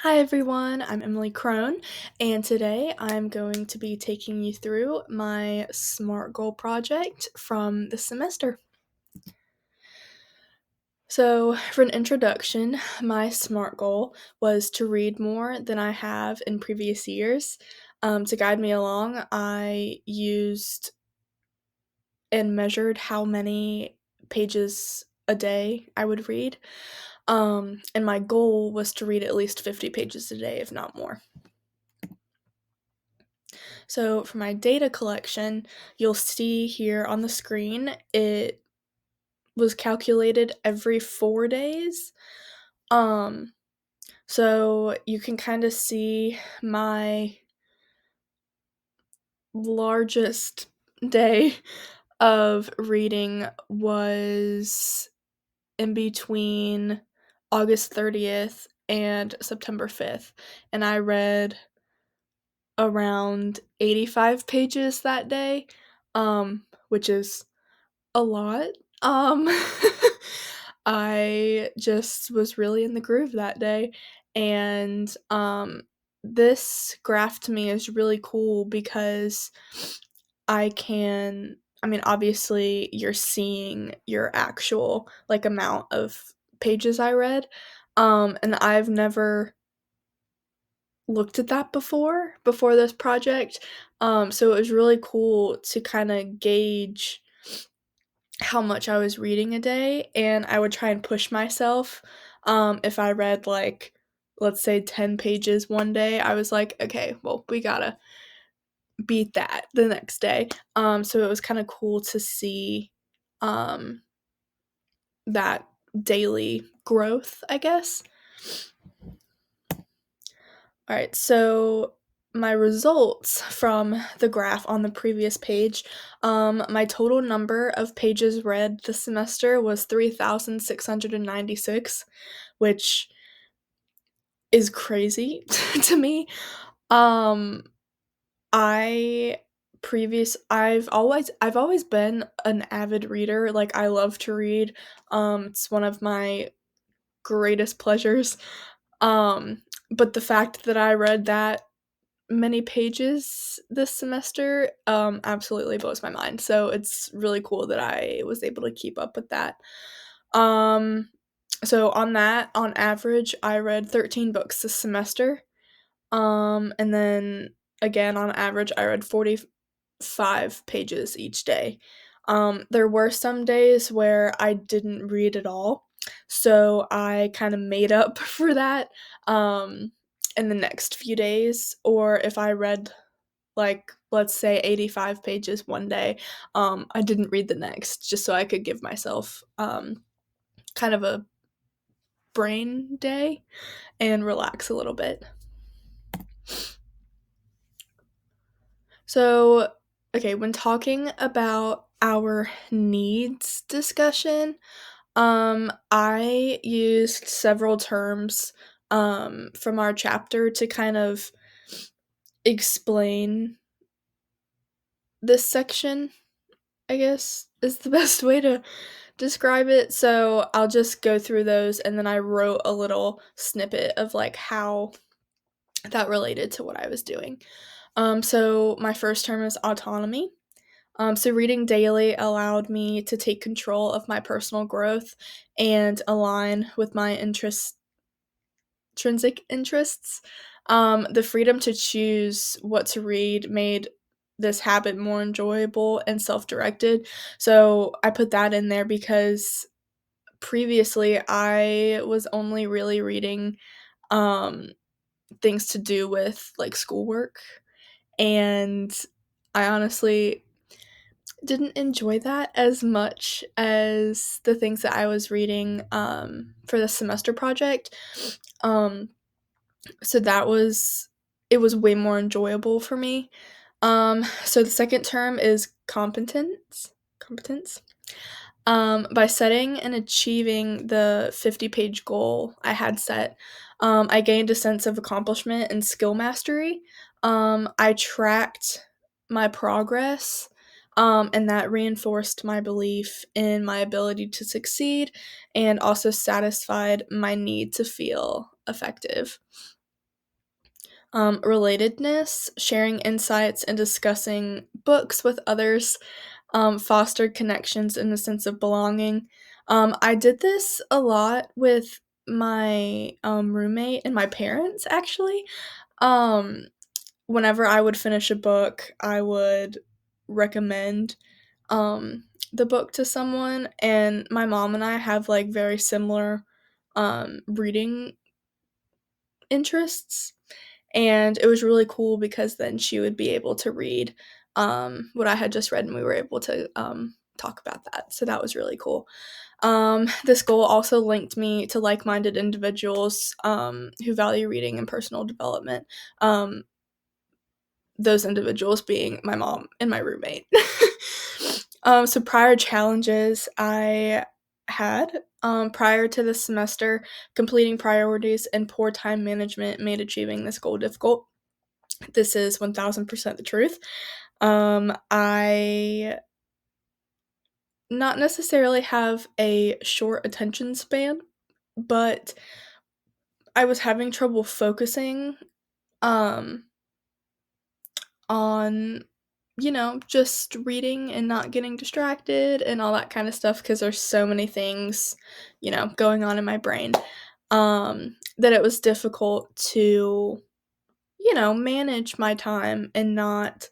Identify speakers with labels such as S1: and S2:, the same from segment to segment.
S1: Hi everyone, I'm Emily Crone, and today I'm going to be taking you through my SMART goal project from the semester. So, for an introduction, my SMART goal was to read more than I have in previous years. To guide me along, I used and measured how many pages a day I would read. And my goal was to read at least 50 pages a day, if not more. So for my data collection, you'll see here on the screen, it was calculated every 4 days. Um, so you can kind of see my largest day of reading was in between August 30th and September 5th, and I read around 85 pages that day, which is a lot. Um, I just was really in the groove that day, and, this graph to me is really cool because obviously, you're seeing your actual, like, amount of pages I read, and I've never looked at that before this project, so it was really cool to kinda gauge how much I was reading a day, and I would try and push myself. If I read, like, let's say 10 pages one day, I was like, "Okay, well, we gotta beat that the next day." So it was kinda cool to see, um, that daily growth, I guess. Alright, so my results from the graph on the previous page, my total number of pages read this semester was 3,696, which is crazy to me. Um, I I've always been an avid reader, like, I love to read, it's one of my greatest pleasures, um, but the fact that I read that many pages this semester, absolutely blows my mind, so it's really cool that I was able to keep up with that. Um, so on that, on average, I read 13 books this semester, and then again, on average, I read 45 pages each day. There were some days where I didn't read at all, so I kinda made up for that, in the next few days, or if I read, like, let's say 85 pages one day, I didn't read the next, just so I could give myself, kind of a brain day and relax a little bit. So, okay, when talking about our needs discussion, I used several terms, from our chapter to kind of explain this section, I guess, is the best way to describe it. So I'll just go through those, and then I wrote a little snippet of, like, how that related to what I was doing. So my first term is autonomy. So reading daily allowed me to take control of my personal growth and align with my intrinsic interests. The freedom to choose what to read made this habit more enjoyable and self-directed. So I put that in there because previously I was only really reading um, things to do with, like, schoolwork, and I honestly didn't enjoy that as much as the things that I was reading, for the semester project. Um, so it was way more enjoyable for me. So the second term is competence. By setting and achieving the 50-page goal I had set, I gained a sense of accomplishment and skill mastery. I tracked my progress, and that reinforced my belief in my ability to succeed and also satisfied my need to feel effective. Relatedness, sharing insights, and discussing books with others fostered connections and a sense of belonging. I did this a lot with my roommate and my parents, actually. Um, Whenever I would finish a book, I would recommend um, the book to someone, and my mom and I have like very similar reading interests. And it was really cool because then she would be able to read what I had just read, and we were able to talk about that. So that was really cool. This goal also linked me to like minded individuals who value reading and personal development. Those individuals being my mom and my roommate. So prior challenges I had prior to this semester, completing priorities and poor time management made achieving this goal difficult. This is 1000% the truth. I not necessarily have a short attention span, but I was having trouble focusing um, on, just reading and not getting distracted and all that kind of stuff because there's so many things, going on in my brain that it was difficult to, manage my time and not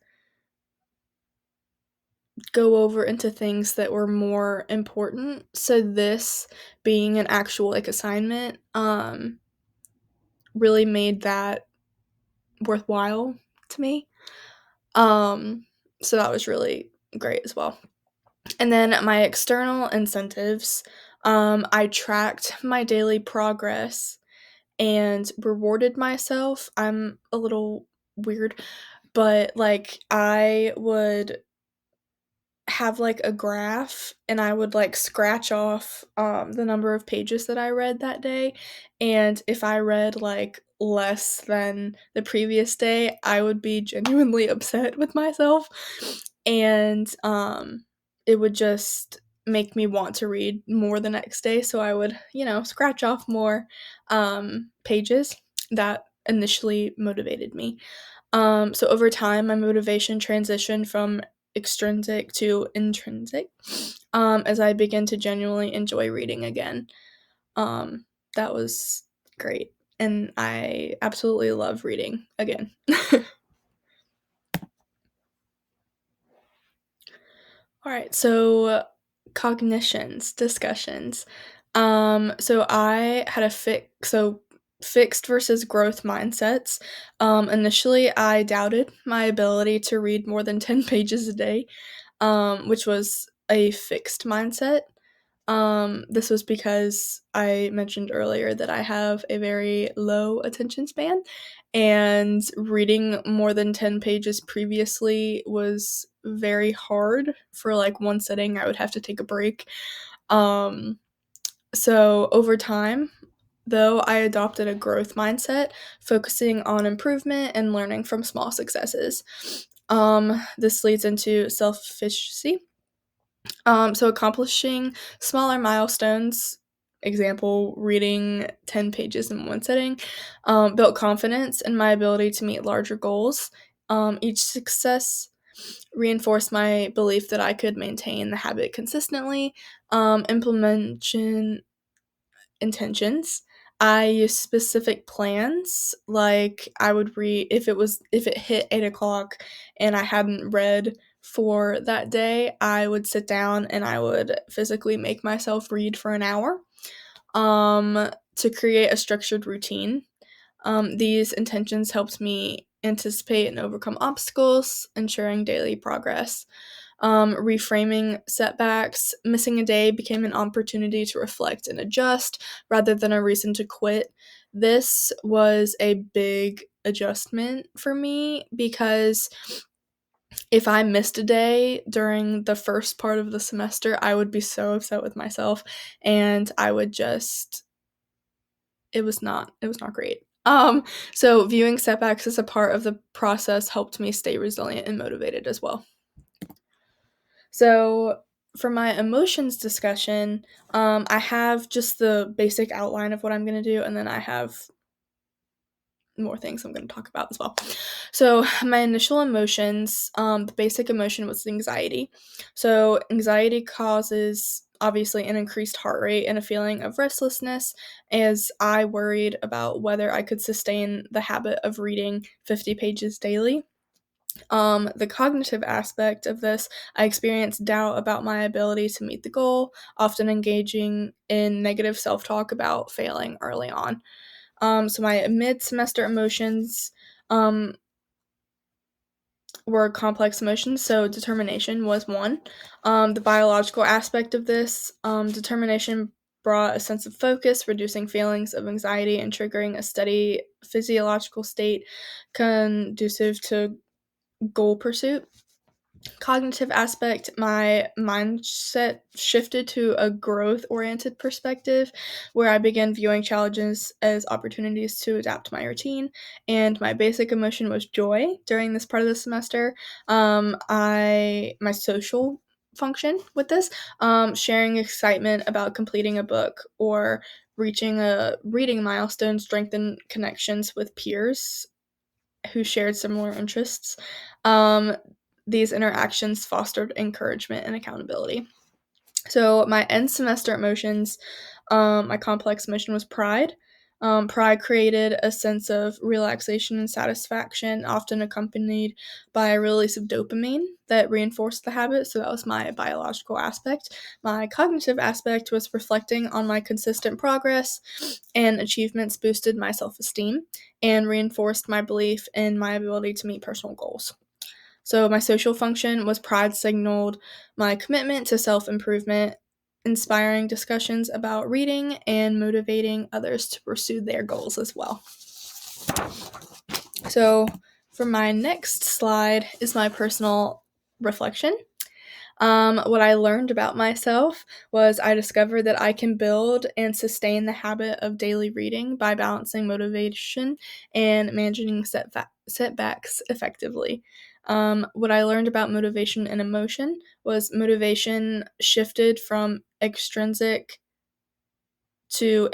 S1: go over into things that were more important. So this being an actual like assignment really made that worthwhile to me. Um so that was really great as well. And then my external incentives, I tracked my daily progress and rewarded myself. I'm a little weird, but like I would have like a graph and I would like scratch off the number of pages that I read that day. And if I read like less than the previous day, I would be genuinely upset with myself. And it would just make me want to read more the next day. So I would, scratch off more pages. That initially motivated me. So over time, my motivation transitioned from extrinsic to intrinsic as I began to genuinely enjoy reading again. Um, that was great. And I absolutely love reading again. All right, so cognitions, discussions. So I had fixed versus growth mindsets. Initially, I doubted my ability to read more than 10 pages a day, which was a fixed mindset. This was because I mentioned earlier that I have a very low attention span, and reading more than 10 pages previously was very hard for like one sitting. I would have to take a break. Um, so over time, though, I adopted a growth mindset, focusing on improvement and learning from small successes. This leads into self efficacy. So accomplishing smaller milestones, example, reading 10 pages in one sitting, built confidence in my ability to meet larger goals. Each success reinforced my belief that I could maintain the habit consistently. Implementation intentions. I use specific plans. Like I would read if it hit 8 o'clock and I hadn't read for that day, I would sit down and I would physically make myself read for an hour. To create a structured routine. These intentions helped me anticipate and overcome obstacles, ensuring daily progress. Reframing setbacks, missing a day became an opportunity to reflect and adjust rather than a reason to quit. This was a big adjustment for me because if I missed a day during the first part of the semester, I would be so upset with myself and I would just it was not great. So viewing setbacks as a part of the process helped me stay resilient and motivated as well. So for my emotions discussion, I have just the basic outline of what I'm gonna do, and then I have more things I'm gonna talk about as well. So, my initial emotions, the basic emotion was anxiety. So, anxiety causes obviously an increased heart rate and a feeling of restlessness as I worried about whether I could sustain the habit of reading 50 pages daily. The cognitive aspect of this, I experienced doubt about my ability to meet the goal, often engaging in negative self talk about failing early on. So, my mid semester emotions um, were complex emotions. So, determination was one. The biological aspect of this, determination brought a sense of focus, reducing feelings of anxiety and triggering a steady physiological state conducive to goal pursuit. Cognitive aspect, my mindset shifted to a growth oriented perspective where I began viewing challenges as opportunities to adapt my routine. And my basic emotion was joy during this part of the semester. My social function with this, sharing excitement about completing a book or reaching a reading milestone strengthened connections with peers who shared similar interests. Um, these interactions fostered encouragement and accountability. So my end semester emotions, my complex emotion was pride. Pride created a sense of relaxation and satisfaction, often accompanied by a release of dopamine that reinforced the habit. So that was my biological aspect. My cognitive aspect was reflecting on my consistent progress and achievements boosted my self esteem and reinforced my belief in my ability to meet personal goals. So, my social function was pride signaled my commitment to self improvement, inspiring discussions about reading and motivating others to pursue their goals as well. So, for my next slide is my personal reflection. What I learned about myself was I discovered that I can build and sustain the habit of daily reading by balancing motivation and managing setbacks effectively. What I learned about motivation and emotion was motivation shifted from extrinsic to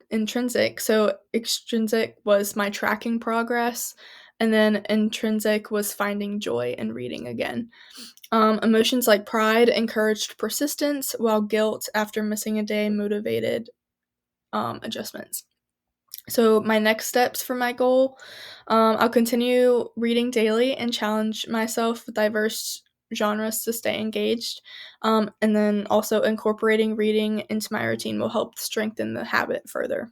S1: intrinsic. So, extrinsic was my tracking progress, and then intrinsic was finding joy in reading again. Emotions like pride encouraged persistence, while guilt after missing a day motivated adjustments. So, my next steps for my goal, I'll continue reading daily and challenge myself with diverse genres to stay engaged. And then also incorporating reading into my routine will help strengthen the habit further.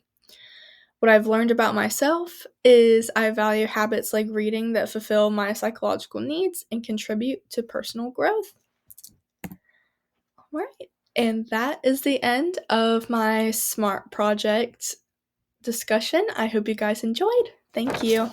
S1: What I've learned about myself is I value habits like reading that fulfill my psychological needs and contribute to personal growth. All right. And that is the end of my SMART project discussion. I hope you guys enjoyed. Thank you.